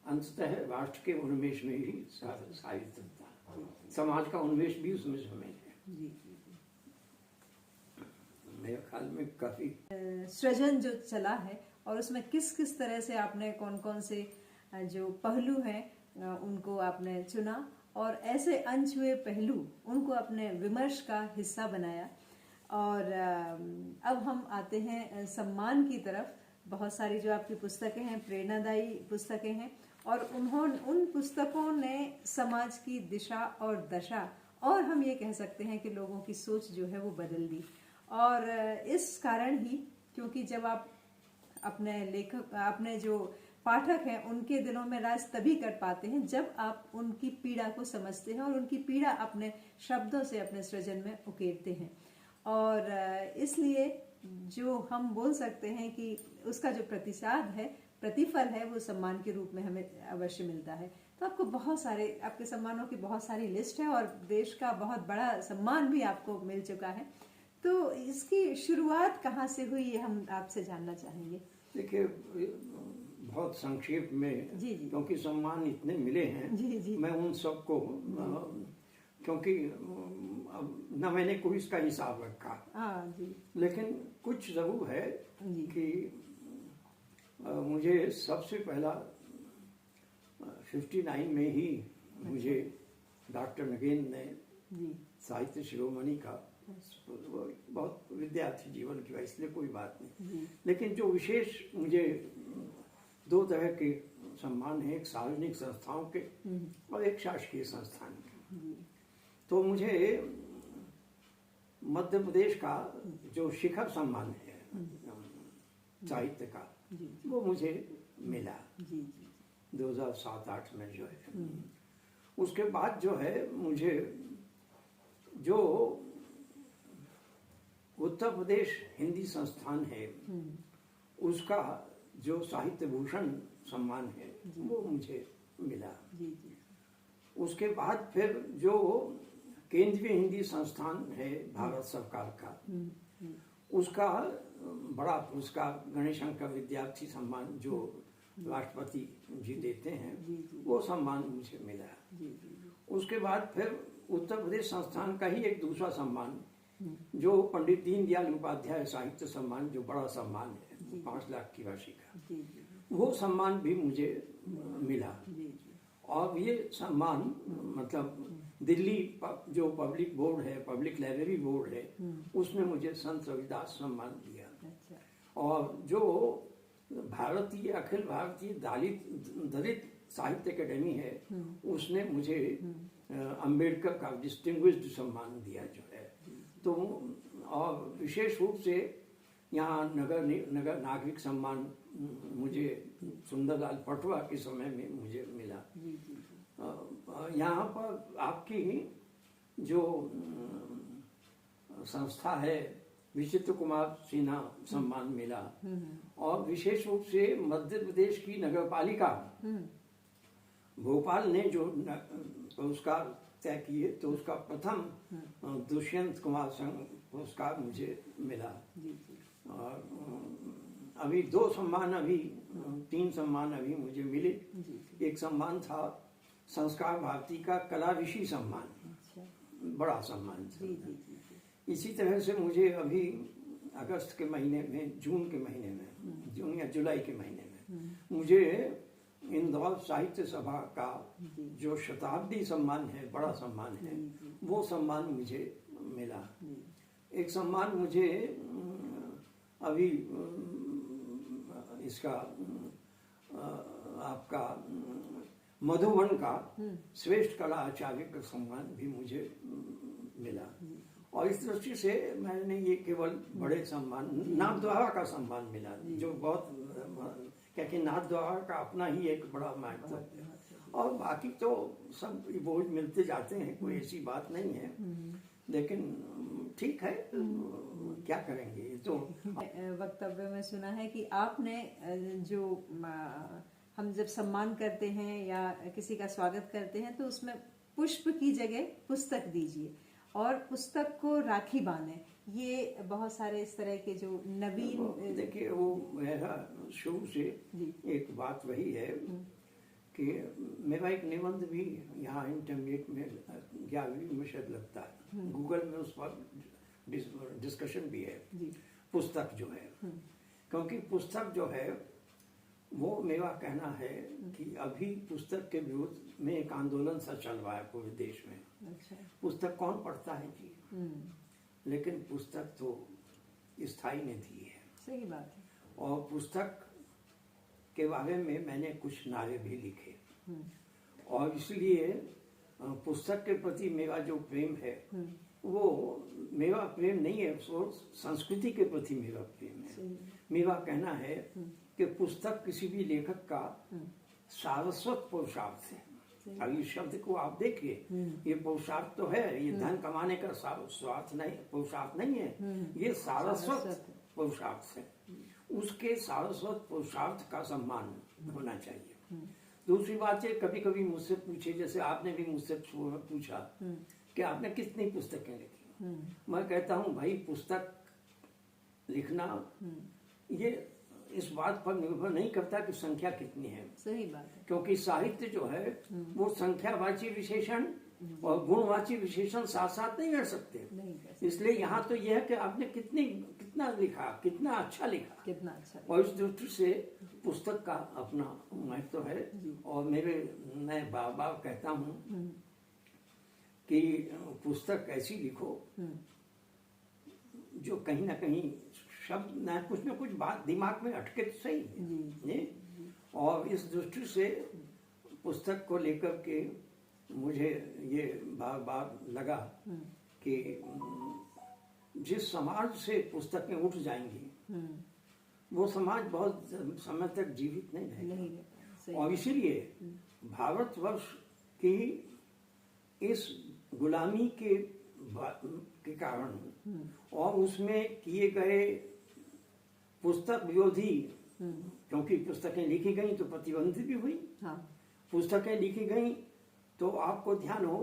S2: अंततः राष्ट्र के उन्मेष में ही साहित्य होता है, समाज का उन्मेष भी उसमें शामिल है।
S1: जी जी जी।
S2: मेरे ख्याल में काफी
S1: सृजन जो चला है और उसमें किस किस तरह से आपने कौन कौन से जो पहलू हैं उनको आपने चुना और ऐसे अनछुए पहलू उनको अपने विमर्श का हिस्सा बनाया। और अब हम आते हैं सम्मान की तरफ। बहुत सारी जो आपकी पुस्तकें हैं प्रेरणादायी पुस्तकें हैं और उन पुस्तकों ने समाज की दिशा और दशा और हम ये कह सकते हैं कि लोगों की सोच जो है वो बदल दी। और इस कारण ही क्योंकि जब आप अपने जो पाठक हैं उनके दिलों में राज तभी कर पाते हैं जब आप उनकी पीड़ा को समझते हैं और उनकी पीड़ा अपने शब्दों से अपने सृजन में उकेरते हैं। और इसलिए जो हम बोल सकते हैं कि उसका जो प्रतिफल है वो सम्मान के रूप में हमें अवश्य मिलता है। तो आपको आपके सम्मानों की बहुत सारी लिस्ट है और देश का बहुत बड़ा सम्मान भी आपको मिल चुका है। तो इसकी शुरुआत कहाँ से हुई ये हम आपसे जानना चाहेंगे।
S2: देखिए, बहुत संक्षेप में,
S1: जी जी।
S2: क्योंकि सम्मान इतने मिले हैं,
S1: जी जी।
S2: मैं उन सबको, क्योंकि न मैंने कोई इसका हिसाब रखा,
S1: जी।
S2: लेकिन कुछ जरूर है
S1: जी।
S2: कि मुझे सबसे पहला 59 में ही मुझे डॉक्टर नगेन ने
S1: जी।
S2: साहित्य शिरोमणि का, बहुत विद्यार्थी जीवन की, इसलिए कोई बात नहीं,
S1: जी।
S2: लेकिन जो विशेष मुझे दो तरह के सम्मान है, एक सार्वजनिक संस्थाओं के और एक शासकीय संस्थान के।
S1: जी।
S2: तो मुझे मध्य प्रदेश का जो शिखर सम्मान है साहित्य का,
S1: जी।
S2: वो मुझे मिला
S1: जी जी।
S2: 2007-8 में जो है। उसके बाद जो है मुझे जो उत्तर प्रदेश हिंदी संस्थान है उसका जो साहित्य भूषण सम्मान है वो मुझे मिला।
S1: जी जी।
S2: उसके बाद फिर जो केंद्रीय हिंदी संस्थान है भारत सरकार का, उसका बड़ा पुरस्कार गणेश शंकर विद्यार्थी सम्मान जो राष्ट्रपति जी देते हैं, वो सम्मान मुझे मिला। उसके बाद फिर उत्तर प्रदेश संस्थान का ही एक दूसरा सम्मान जो पंडित दीनदयाल उपाध्याय साहित्य सम्मान, जो बड़ा सम्मान है 5 लाख की राशि का, वो सम्मान भी मुझे मिला। और ये सम्मान मतलब दिल्ली जो पब्लिक बोर्ड है, पब्लिक लाइब्रेरी बोर्ड है, उसने मुझे संत रविदास सम्मान दिया। और जो भारतीय अखिल भारतीय दलित साहित्य अकेडमी है, उसने मुझे अंबेडकर का डिस्टिंग्विश्ड सम्मान दिया जो है। तो और विशेष रूप से यहाँ नगर नागरिक सम्मान मुझे सुंदरलाल पटवा के समय में मुझे मिला। यहाँ पर आपकी जो संस्था है विचित्र कुमार सिन्हा सम्मान मिला। और विशेष रूप से मध्य प्रदेश की नगर पालिका भोपाल ने जो पुरस्कार तय किए, तो उसका प्रथम दुष्यंत कुमार संघ पुरस्कार मुझे मिला। और अभी 2 सम्मान, अभी 3 सम्मान अभी मुझे मिले। एक सम्मान था संस्कार भारती का कला ऋषि सम्मान, बड़ा सम्मान था। इसी तरह से मुझे अभी अगस्त के महीने में, जून या जुलाई के महीने में मुझे इंदौर साहित्य सभा का जो शताब्दी सम्मान है, बड़ा सम्मान है, वो सम्मान मुझे मिला। एक सम्मान मुझे अभी इसका आपका मधुबन का श्रेष्ठ कला आचार्य का सम्मान भी मुझे मिला। और इस दृष्टि से मैंने ये केवल बड़े सम्मान, नाथद्वारा का सम्मान मिला, जो बहुत, क्योंकि नाथद्वारा का अपना ही एक बड़ा महत्व है। और बाकी तो सब बोझ मिलते जाते हैं, कोई ऐसी बात नहीं है, लेकिन ठीक है, क्या करेंगे। तो
S1: वक्तव्य में सुना है कि आपने जो हम जब सम्मान करते हैं या किसी का स्वागत करते हैं तो उसमें पुष्प की जगह पुस्तक दीजिए और पुस्तक को राखी बांधें। ये बहुत सारे इस तरह के जो नवीन,
S2: देखिए वो मेरा शुरू से
S1: जी।
S2: एक बात वही है कि मेरा एक निबंध भी यहाँ इंटरमीडिएट में 11वीं में शायद लगता है, गूगल में उस पर डिस्कशन भी है।
S1: जी।
S2: पुस्तक जो है, क्योंकि पुस्तक जो है वो मेरा कहना है कि अभी पुस्तक के विरुद्ध में एक आंदोलन सा चल रहा है पूरे देश में।
S1: अच्छा।
S2: पुस्तक कौन पढ़ता है जी, लेकिन पुस्तक तो स्थायी निधि है।
S1: सही बात है।
S2: और पुस्तक के बारे में मैंने कुछ नारे भी लिखे और इसलिए पुस्तक के प्रति मेरा जो प्रेम है वो मेरा प्रेम नहीं है, वो संस्कृति के प्रति मेरा प्रेम है। मेरा कहना है कि पुस्तक किसी भी लेखक का सारस्वत पुरुषार्थ है। अब इस शब्द को आप देखिए, ये पुरुषार्थ तो है, ये धन कमाने का स्वार्थ नहीं, पुरुषार्थ नहीं है, ये सारस्वत पुरुषार्थ है। उसके सारस्वत पुरुषार्थ का सम्मान होना चाहिए। दूसरी बात है, कभी कभी मुझसे पूछे, जैसे आपने भी मुझसे पूछा कि आपने कितनी पुस्तकें लिखी, मैं कहता हूँ भाई पुस्तक लिखना ये इस बात पर निर्भर नहीं करता कि संख्या कितनी है।
S1: सही बात है।
S2: क्योंकि साहित्य जो है वो संख्यावाची विशेषण और गुणवाची विशेषण साथ साथ नहीं कर सकते। इसलिए यहाँ तो यह है कि आपने कितना लिखा, कितना अच्छा लिखा,
S1: कितना अच्छा।
S2: और इस दृष्टि से पुस्तक का अपना महत्व है। और मैं बार बार कहता हूँ कि पुस्तक ऐसी लिखो जो कहीं ना कहीं शब्द ना कुछ बात दिमाग में अटके तो सही है। और इस दृष्टि से पुस्तक को लेकर के मुझे ये बार बार लगा कि जिस समाज से पुस्तकें उठ जाएंगी वो समाज बहुत समय तक जीवित नहीं रहेगा। और इसीलिए भारतवर्ष की इस गुलामी के कारण और उसमें किए गए पुस्तक विरोधी, क्योंकि पुस्तकें लिखी गई तो प्रतिबंधित भी हुई। पुस्तकें लिखी गई तो आपको ध्यान हो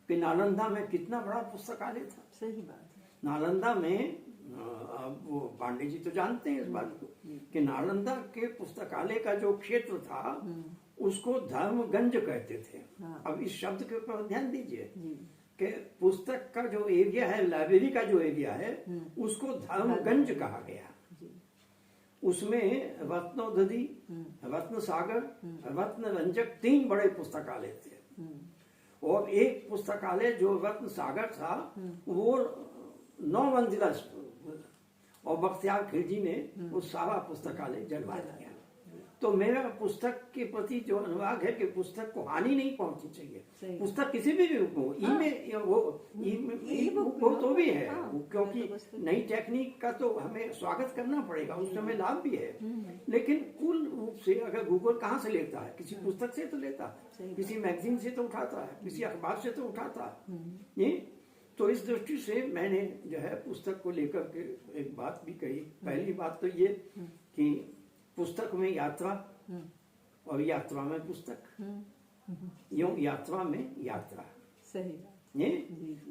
S2: कि नालंदा में कितना बड़ा पुस्तकालय था।
S1: सही बात है।
S2: नालंदा में वो पांडे जी तो जानते हैं इस बात को कि नालंदा के पुस्तकालय का जो क्षेत्र था उसको धर्मगंज कहते थे। अब इस शब्द के ऊपर ध्यान दीजिए कि पुस्तक का जो एरिया है, लाइब्रेरी का जो एरिया है, उसको धर्मगंज कहा गया। उसमें रत्नोदधि, रत्न सागर, रत्न रंजक 3 बड़े पुस्तकालय थे। और एक पुस्तकालय जो रत्न सागर था वो 9 मंजिला, और बख्तियार खिलजी ने वो सारा पुस्तकालय जलवा दिया। तो मेरा पुस्तक के प्रति जो अनुराग है कि पुस्तक को हानि नहीं पहुंचनी चाहिए। पुस्तक किसी भी रूप में वो तो भी है, क्योंकि नई टेक्निक का तो हमें स्वागत करना पड़ेगा, उससे हमें लाभ भी है। लेकिन कुल रूप से अगर गूगल कहाँ से लेता है, किसी पुस्तक से तो लेता है, किसी मैगजीन से तो उठाता है, किसी अखबार से तो उठाता है। तो इस दृष्टि से मैंने जो है पुस्तक को लेकर के एक बात भी कही। पहली बात तो ये कि पुस्तक में यात्रा और यात्रा में पुस्तक, यूं यात्रा में यात्रा।
S1: सही बात।
S2: ये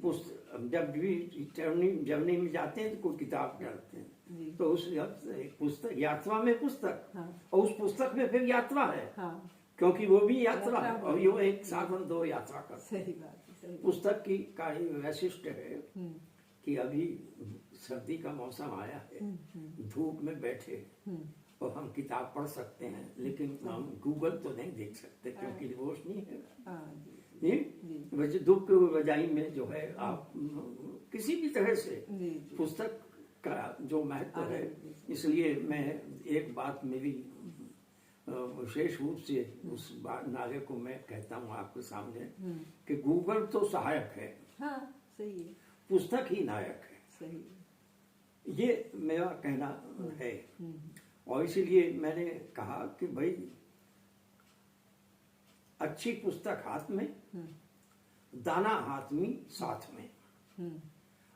S2: पुस्तक जब भी जर्नी में जाते हैं तो कोई किताब पढ़ते हैं तो उस पुस्तक यात्रा में पुस्तक, और उस पुस्तक में फिर यात्रा है, क्योंकि वो भी यात्रा है और ये एक साधन 2 यात्रा का।
S1: सही बात।
S2: पुस्तक की का वैशिष्ट है कि अभी सर्दी का मौसम आया है, धूप में बैठे और हम किताब पढ़ सकते हैं, लेकिन हम गूगल तो नहीं देख सकते क्योंकि रोशनी है। ये धूप की रजाई में जो है आप किसी भी तरह से पुस्तक का जो महत्व है। इसलिए मैं एक बात मेरी विशेष रूप से उस नारे को मैं कहता हूँ आपके सामने कि गूगल तो सहायक है,
S1: सही है,
S2: पुस्तक ही नायक है।
S1: सही।
S2: ये मेरा कहना है। और इसीलिए मैंने कहा कि भाई अच्छी पुस्तक हाथ में, दाना हाथ में साथ में।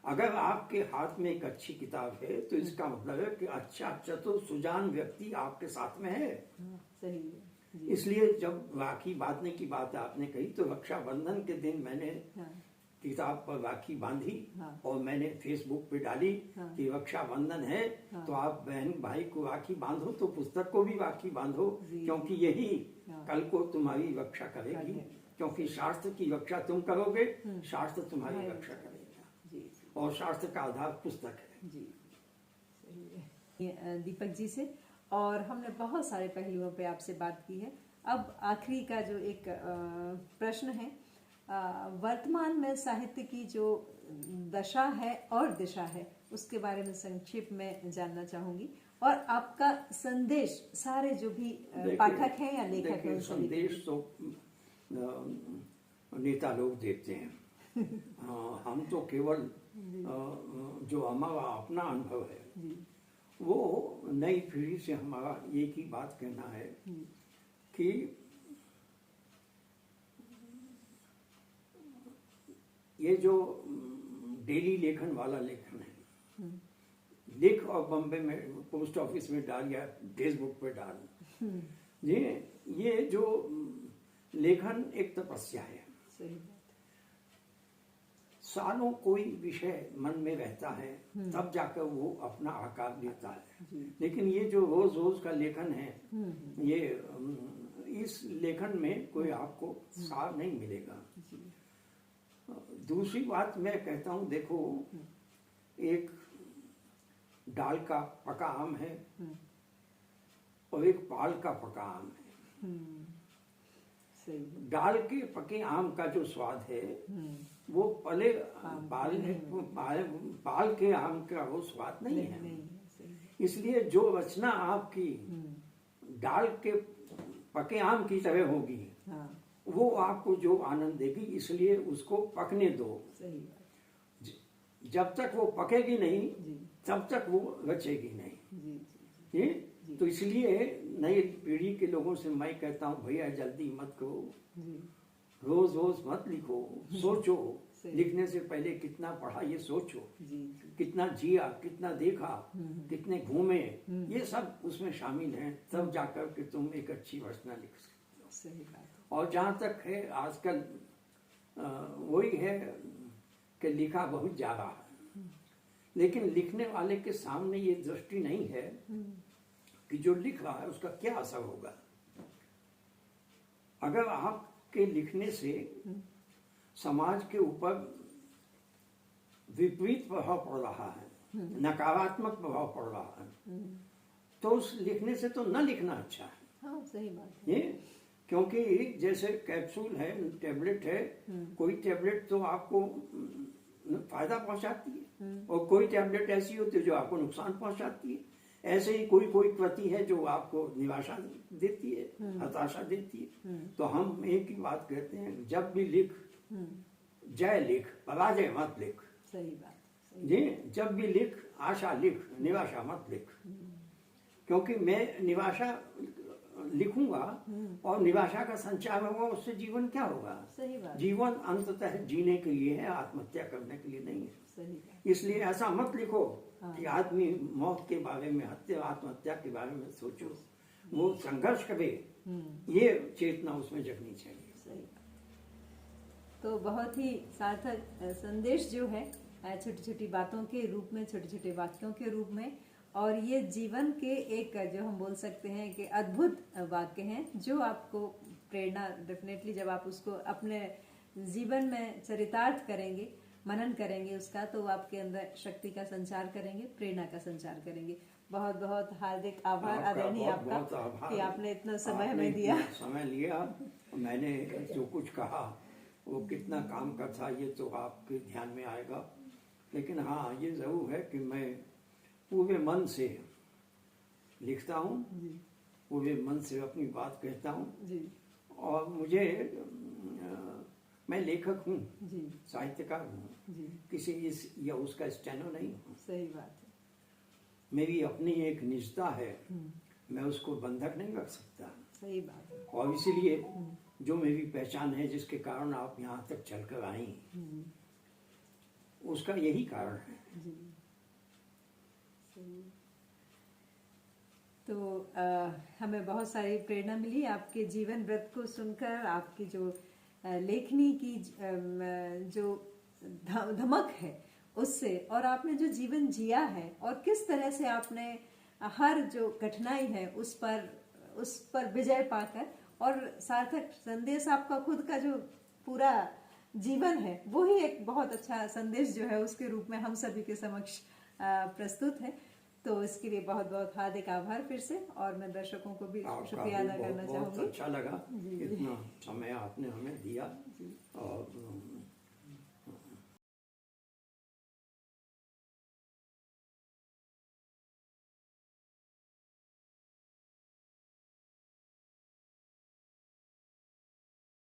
S2: अगर आपके हाथ में एक अच्छी किताब है तो इसका मतलब है कि अच्छा चतुर सुजान व्यक्ति आपके साथ में है।
S1: सही है।
S2: इसलिए जब राखी बांधने की बात आपने कही तो रक्षाबंधन के दिन मैंने
S1: हाँ,
S2: किताब पर राखी बांधी
S1: हाँ।
S2: और मैंने फेसबुक पे डाली
S1: हाँ।
S2: कि रक्षाबंधन है
S1: हाँ।
S2: तो आप बहन भाई को राखी बांधो तो पुस्तक को भी राखी बांधो,
S1: जी,
S2: क्योंकि यही
S1: हाँ।
S2: कल को तुम्हारी रक्षा करेगी, क्योंकि शास्त्र की रक्षा तुम करोगे, शास्त्र तुम्हारी रक्षा करेगा।
S1: जी
S2: और शास्त्र का आधार पुस्तक है।
S1: जी, सही है। ये, दीपक जी से और हमने बहुत सारे पहलुओं पे आपसे बात की है। अब आखिरी का जो एक प्रश्न है, वर्तमान में साहित्य की जो दशा है और दिशा है उसके बारे में संक्षेप में जानना चाहूंगी, और आपका संदेश सारे जो भी पाठक हैं या लेखक हैं
S2: देखिए,
S1: उन सभी के लिए।
S2: संदेश तो नेता लोग देते हैं। हम तो केवल जो हमारा अपना अनुभव है
S1: जी,
S2: वो नई पीढ़ी से हमारा एक ही बात कहना है कि ये जो डेली लेखन वाला लेखन है, लिख और बम्बे में पोस्ट ऑफिस में डाल या फेसबुक पे डाल, ये जो लेखन एक तपस्या है।
S1: सही बात
S2: सालों कोई विषय मन में रहता है तब जाकर वो अपना आकार लेता है। लेकिन ये जो रोज रोज का लेखन है, ये इस लेखन में कोई आपको सार नहीं मिलेगा। दूसरी बात मैं कहता हूँ, देखो एक डाल का पका आम है और एक पाल का पका आम है।
S1: सही।
S2: डाल के पके आम का जो स्वाद है वो पले पाल के आम का वो स्वाद नहीं है। इसलिए जो रचना आपकी डाल के पके आम की तरह होगी, वो आपको जो आनंद देगी, इसलिए उसको पकने दो।
S1: सही बात।
S2: जब तक वो पकेगी नहीं तब तक वो रचेगी नहीं। ये तो इसलिए नई पीढ़ी के लोगों से मैं कहता हूँ, भैया जल्दी मत करो, रोज रोज मत लिखो, सोचो। लिखने से पहले कितना पढ़ा ये सोचो, कितना जिया, कितना देखा, कितने घूमे, ये सब उसमें शामिल है, तब जाकर के तुम एक अच्छी रचना लिख सकते हो।
S1: सही बात।
S2: और जहाँ तक है आजकल वही है कि लिखा बहुत जा रहा है, लेकिन लिखने वाले के सामने ये दृष्टि नहीं है कि जो लिख रहा है उसका क्या असर होगा। अगर आपके लिखने से समाज के ऊपर विपरीत प्रभाव पड़ रहा है, नकारात्मक प्रभाव पड़ रहा है, तो उस लिखने से तो न लिखना अच्छा है।
S1: हाँ, सही बात है।
S2: ये क्योंकि जैसे कैप्सूल है, टैबलेट है, कोई टैबलेट तो आपको फायदा पहुंचाती है और कोई टैबलेट ऐसी होती है जो आपको नुकसान पहुंचाती है। ऐसे ही कोई कोई कृति है जो आपको निराशा देती है, हताशा देती है। तो हम एक ही बात कहते हैं, जब भी लिख जय लिख, पराजय मत लिख।
S1: सही बात।
S2: जी, जब भी लिख आशा लिख, निराशा मत लिख। क्योंकि मैं निराशा लिखूंगा और निराशा का संचार होगा, उससे जीवन क्या होगा।
S1: सही बात।
S2: जीवन अंततः जीने के लिए है, आत्महत्या करने के लिए नहीं है।
S1: सही बात।
S2: इसलिए ऐसा मत लिखो कि आदमी मौत के बारे में, आत्महत्या के बारे में सोचो, वो संघर्ष करे, ये चेतना उसमें जगनी चाहिए।
S1: सही। तो बहुत ही सार्थक संदेश जो है, छोटी छोटी बातों के रूप में, छोटे छोटे वाक्यों के रूप में, और ये जीवन के एक जो हम बोल सकते हैं कि अद्भुत वाक्य हैं जो आपको प्रेरणा, डेफिनेटली जब आप उसको अपने जीवन में चरितार्थ करेंगे, मनन करेंगे उसका, तो आपके अंदर शक्ति का संचार करेंगे, प्रेरणा का संचार करेंगे। बहुत बहुत हार्दिक आभार आदरणीय आपका कि आपने इतना समय हमें दिया।
S2: समय लिया, मैंने जो कुछ कहा वो कितना काम का था ये तो आपके ध्यान में आएगा। लेकिन हाँ, ये जरूर है कि मैं पूरे मन से लिखता हूँ, पूरे मन से अपनी बात कहता हूँ, और मुझे मैं लेखक हूँ, साहित्यकार हूँ, किसी इस या उसका स्टेनो नहीं हूँ।
S1: सही बात है।
S2: मेरी अपनी एक निजता है, मैं उसको बंधक नहीं रख सकता।
S1: सही बात है।
S2: और इसीलिए जो मेरी पहचान है, जिसके कारण आप यहाँ तक चलकर आई, उसका यही कारण है।
S1: तो हमें बहुत सारी प्रेरणा मिली आपके जीवन व्रत को सुनकर, आपकी जो लेखनी की जो धमक है उससे, और आपने जो जीवन जिया है और किस तरह से आपने हर जो कठिनाई है उस पर विजय पाकर, और सार्थक संदेश आपका खुद का जो पूरा जीवन है वो ही एक बहुत अच्छा संदेश जो है उसके रूप में हम सभी के समक्ष प्रस्तुत है। तो इसके लिए बहुत बहुत हार्दिक आभार फिर से, और मैं दर्शकों को भी शुक्रिया अदा करना चाहूंगी।
S2: बहुत अच्छा लगा, इतना समय आपने हमें दिया और